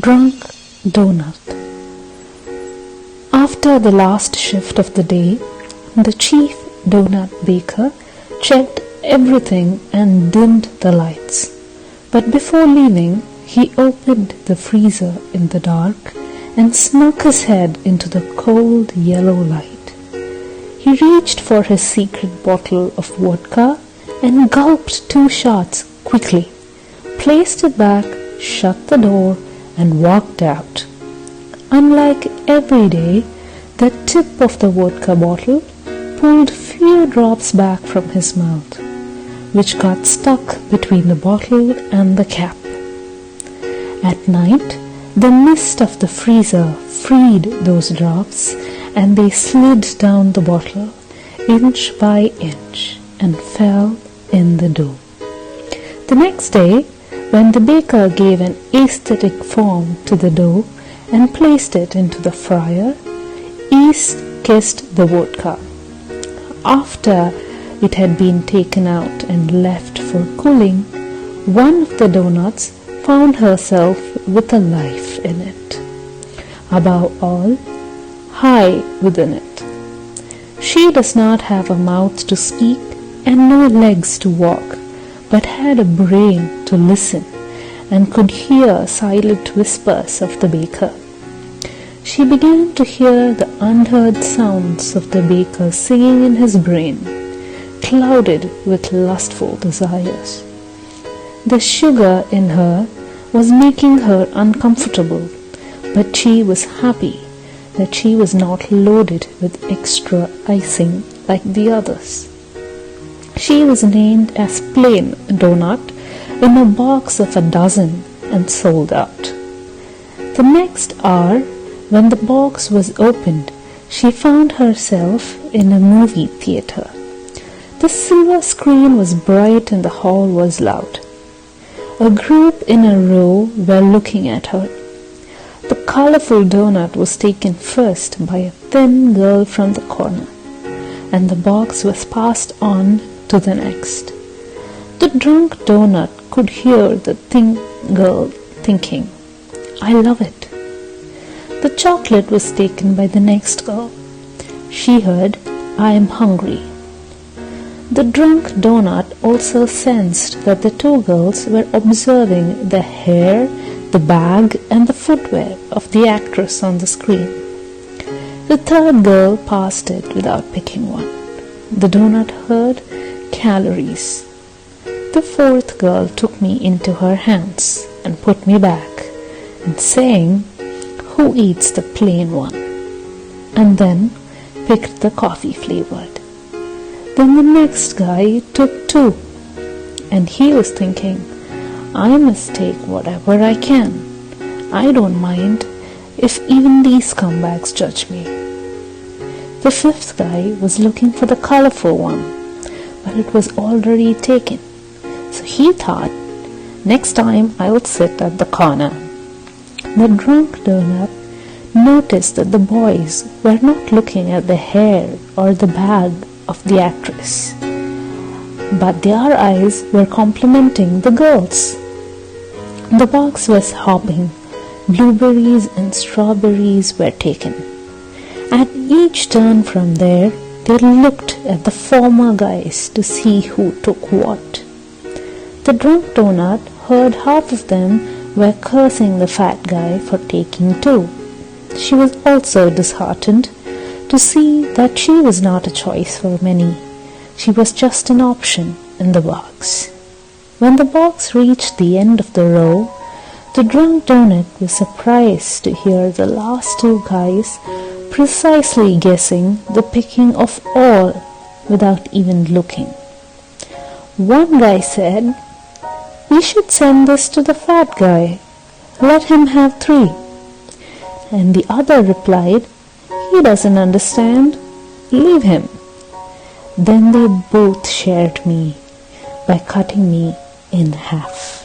Drunk Donut. After the last shift of the day, the chief donut baker checked everything and dimmed the lights. But before leaving, he opened the freezer in the dark and snuck his head into the cold yellow light. He reached for his secret bottle of vodka and gulped 2 shots quickly, placed it back, shut the door, and walked out. Unlike every day, the tip of the vodka bottle pulled few drops back from his mouth, which got stuck between the bottle and the cap. At night, the mist of the freezer freed those drops, and they slid down the bottle inch by inch and fell in the dough. The next day, when the baker gave an aesthetic form to the dough and placed it into the fryer, yeast kissed the vodka. After it had been taken out and left for cooling, one of the donuts found herself with a life in it. Above all, high within it. She does not have a mouth to speak and no legs to walk, but had a brain to listen and could hear silent whispers of the baker. She began to hear the unheard sounds of the baker singing in his brain, clouded with lustful desires. The sugar in her was making her uncomfortable, but she was happy that she was not loaded with extra icing like the others. She was named as Plain Donut in a box of 12 and sold out. The next hour, when the box was opened, she found herself in a movie theater. The silver screen was bright and the hall was loud. A group in a row were looking at her. The colorful donut was taken first by a thin girl from the corner, and the box was passed on to the next. The drunk donut could hear the thin girl thinking, "I love it." The chocolate was taken by the next girl. She heard, "I am hungry." The drunk donut also sensed that the 2 girls were observing the hair, the bag, and the footwear of the actress on the screen. The 3rd girl passed it without picking one. The donut heard calories. The 4th girl took me into her hands and put me back, and saying, "Who eats the plain one?" and then picked the coffee flavored. Then the next guy took 2, and he was thinking, "I must take whatever I can. I don't mind if even these scumbags judge me." The 5th guy was looking for the colorful one, but it was already taken. So he thought, "Next time I will sit at the corner." The drunk donut noticed that the boys were not looking at the hair or the bag of the actress, but their eyes were complimenting the girls. The box was hopping. Blueberries and strawberries were taken. At each turn from there, they looked at the former guys to see who took what. The drunk donut heard half of them were cursing the fat guy for taking 2. She was also disheartened to see that she was not a choice for many. She was just an option in the box. When the box reached the end of the row, the drunk donut was surprised to hear the last 2 guys precisely guessing the picking of all without even looking. One guy said, "We should send this to the fat guy. Let him have 3. And the other replied, "He doesn't understand. Leave him." Then they both shared me by cutting me in half.